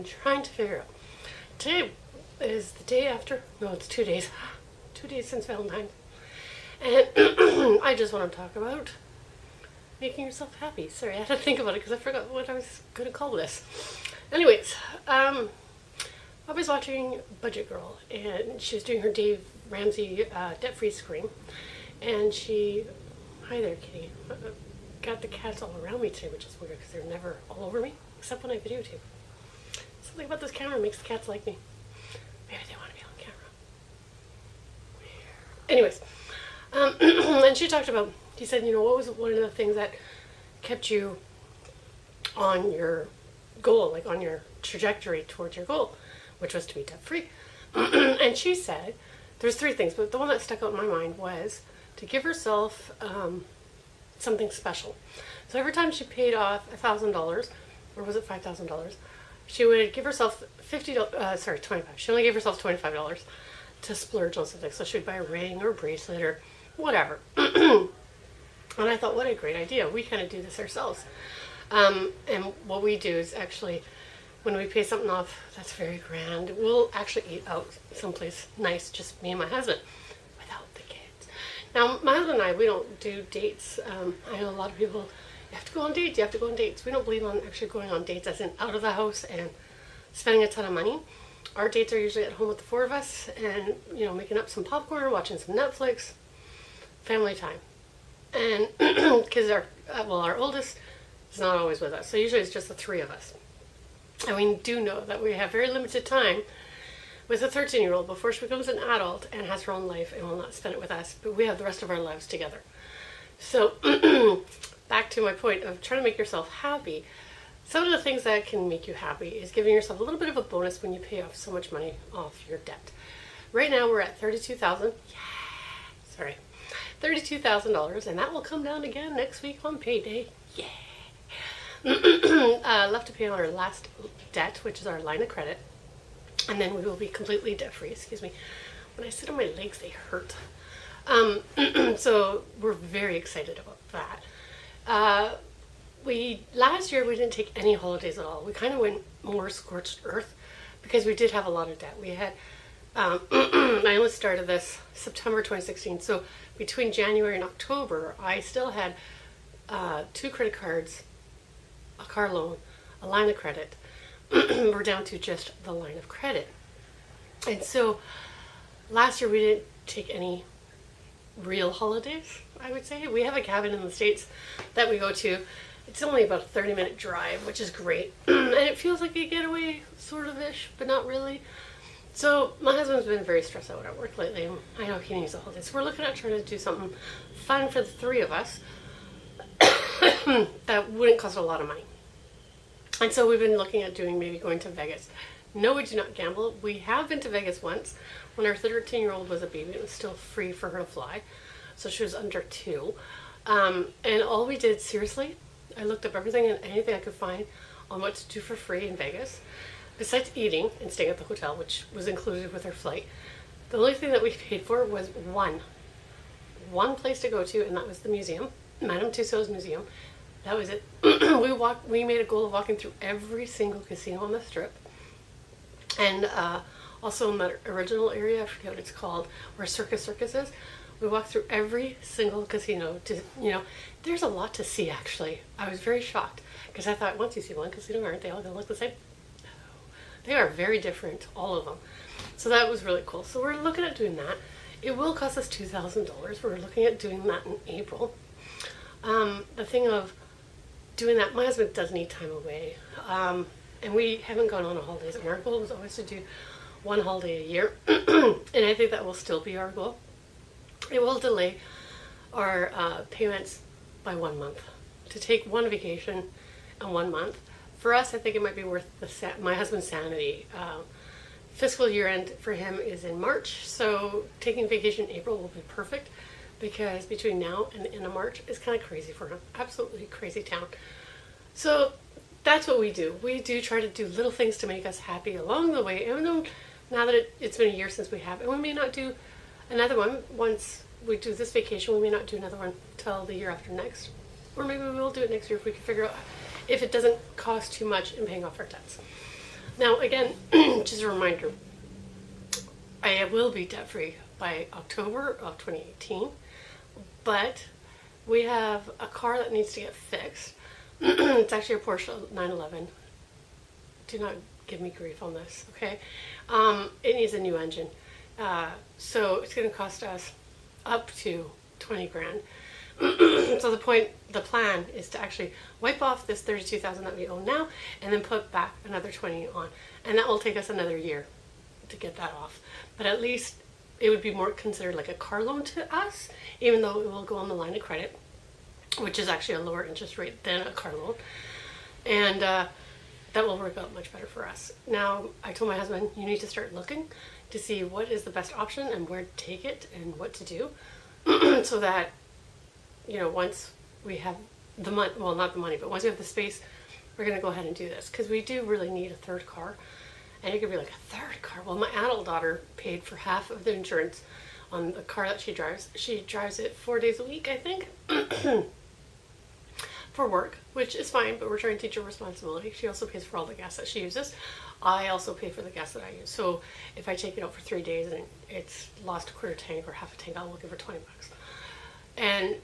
trying to figure out. Today is the day after, no, it's 2 days. 2 days since Valentine's. And I just want to talk about making yourself happy. Sorry, I had to think about it because I forgot what I was going to call this. Anyways, I was watching Budget Girl, and she was doing her Dave Ramsey debt-free scream. And she, hi there, kitty, got the cats all around me today, which is weird because they're never all over me, except when I videotape. Something about this camera makes the cats like me. Maybe they want to be on camera. Anyways, and she talked about, she said, you know, what was one of the things that kept you on your goal, like on your trajectory towards your goal, which was to be debt-free. And she said, there's 3 things, but the one that stuck out in my mind was to give herself something special. So every time she paid off $1,000, or was it $5,000, she would give herself $25. She only gave herself $25 to splurge on something. So she would buy a ring or a bracelet or whatever. And I thought, what a great idea. We kind of do this ourselves. And what we do is actually, when we pay something off that's very grand, we'll actually eat out someplace nice, just me and my husband, without the kids. Now, my husband and I, we don't do dates. I know a lot of people, you have to go on dates, you have to go on dates. We don't believe on actually going on dates as in out of the house and spending a ton of money. Our dates are usually at home with the 4 of us and, you know, making up some popcorn, watching some Netflix, family time. And because our oldest is not always with us, so usually it's just the 3 of us. And we do know that we have very limited time with a 13-year-old before she becomes an adult and has her own life and will not spend it with us, but we have the rest of our lives together. So back to my point of trying to make yourself happy. Some of the things that can make you happy is giving yourself a little bit of a bonus when you pay off so much money off your debt. Right now we're at $32,000. $32,000, and that will come down again next week on payday. Yeah. Left to pay on our last debt, which is our line of credit, and then we will be completely debt-free. Excuse me. When I sit on my legs, they hurt. So we're very excited about that. Last year we didn't take any holidays at all. We kind of went more scorched earth because we did have a lot of debt. We had I only started this September 2016, so between January and October, I still had 2 credit cards, a car loan, a line of credit. We're down to just the line of credit. And so last year we didn't take any real holidays, I would say. We have a cabin in the States that we go to. It's only about a 30-minute drive, which is great. And it feels like a getaway, sort of-ish, but not really. So my husband's been very stressed out at work lately. I know he needs a holiday. So we're looking at trying to do something fun for the 3 of us that wouldn't cost a lot of money. And so we've been looking at maybe going to Vegas. No, we do not gamble. We have been to Vegas once when our 13-year-old was a baby. It was still free for her to fly. So she was under 2. And all we did, seriously, I looked up everything and anything I could find on what to do for free in Vegas. Besides eating and staying at the hotel, which was included with our flight, the only thing that we paid for was one place to go to, and that was the museum, Madame Tussauds Museum. That was it. We made a goal of walking through every single casino on the Strip, and also in that original area, I forget what it's called, where Circus is. We walked through every single casino. There's a lot to see, actually. I was very shocked because I thought once you see one casino, aren't they all going to look the same? They are very different, all of them. So that was really cool. So we're looking at doing that. It will cost us $2,000. We're looking at doing that in April. The thing of doing that, my husband does need time away. And we haven't gone on a holidays. And our goal was always to do 1 holiday a year. And I think that will still be our goal. It will delay our payments by 1 month. To take 1 vacation in 1 month. For us, I think it might be worth my husband's sanity. Fiscal year end for him is in March, so taking vacation in April will be perfect because between now and the end of March is kind of crazy for him. Absolutely crazy town. So that's what we do. We do try to do little things to make us happy along the way, even though now that it's been a year since we have, and we may not do another one once we do this vacation. We may not do another one till the year after next, or maybe we will do it next year if we can figure out if it doesn't cost too much in paying off our debts. Now again, just a reminder, I will be debt free by October of 2018, but we have a car that needs to get fixed. It's actually a Porsche 911. Do not give me grief on this, okay? It needs a new engine. So it's going to cost us up to 20 grand. So the plan is to actually wipe off this 32,000 that we own now, and then put back another 20 on, and that will take us another year to get that off. But at least it would be more considered like a car loan to us, even though it will go on the line of credit, which is actually a lower interest rate than a car loan, and that will work out much better for us. Now, I told my husband, you need to start looking to see what is the best option and where to take it and what to do, so that, you know, once we have the money, well, not the money, but once we have the space, we're going to go ahead and do this, because we do really need a third car. And it could be like a third car. Well, my adult daughter paid for half of the insurance on the car that she drives. She drives it 4 days a week, I think, for work, which is fine, but we're trying to teach her responsibility. She also pays for all the gas that she uses. I also pay for the gas that I use. So if I take it out for 3 days and it's lost a quarter tank or half a tank, I'll give her 20 bucks. And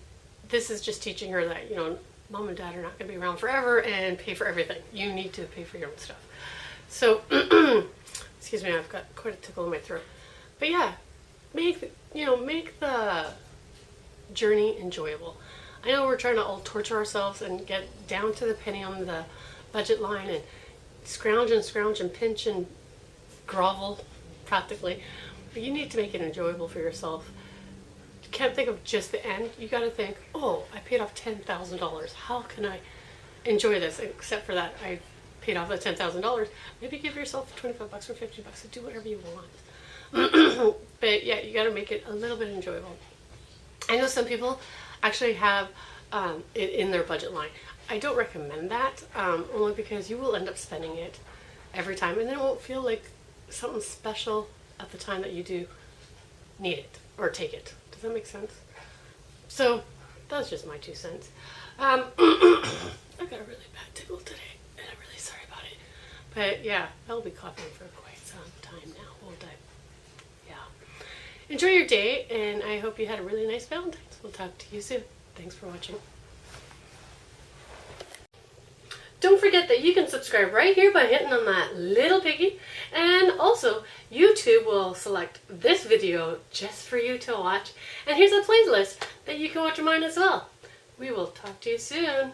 this is just teaching her that, you know, mom and dad are not going to be around forever and pay for everything. You need to pay for your own stuff. So, excuse me, I've got quite a tickle in my throat. But yeah, make the journey enjoyable. I know we're trying to all torture ourselves and get down to the penny on the budget line and scrounge and pinch and grovel practically. But you need to make it enjoyable for yourself. You can't think of just the end. You got to think, oh, I paid off $10,000. How can I enjoy this? Except for that, I paid off the $10,000. Maybe give yourself 25 bucks or 50 bucks to do whatever you want. But yeah, you got to make it a little bit enjoyable. I know some people actually have it in their budget line. I don't recommend that, only because you will end up spending it every time, and then it won't feel like something special at the time that you do need it or take it. Does that make sense? So that's just my 2 cents. I got a really bad tickle today, and I'm really sorry about it. But yeah, I'll be coughing for quite some time now, won't I? Yeah. Enjoy your day, and I hope you had a really nice Valentine's. We'll talk to you soon. Thanks for watching. Don't forget that you can subscribe right here by hitting on that little piggy, and also YouTube will select this video just for you to watch, and here's a playlist that you can watch of mine as well. We will talk to you soon.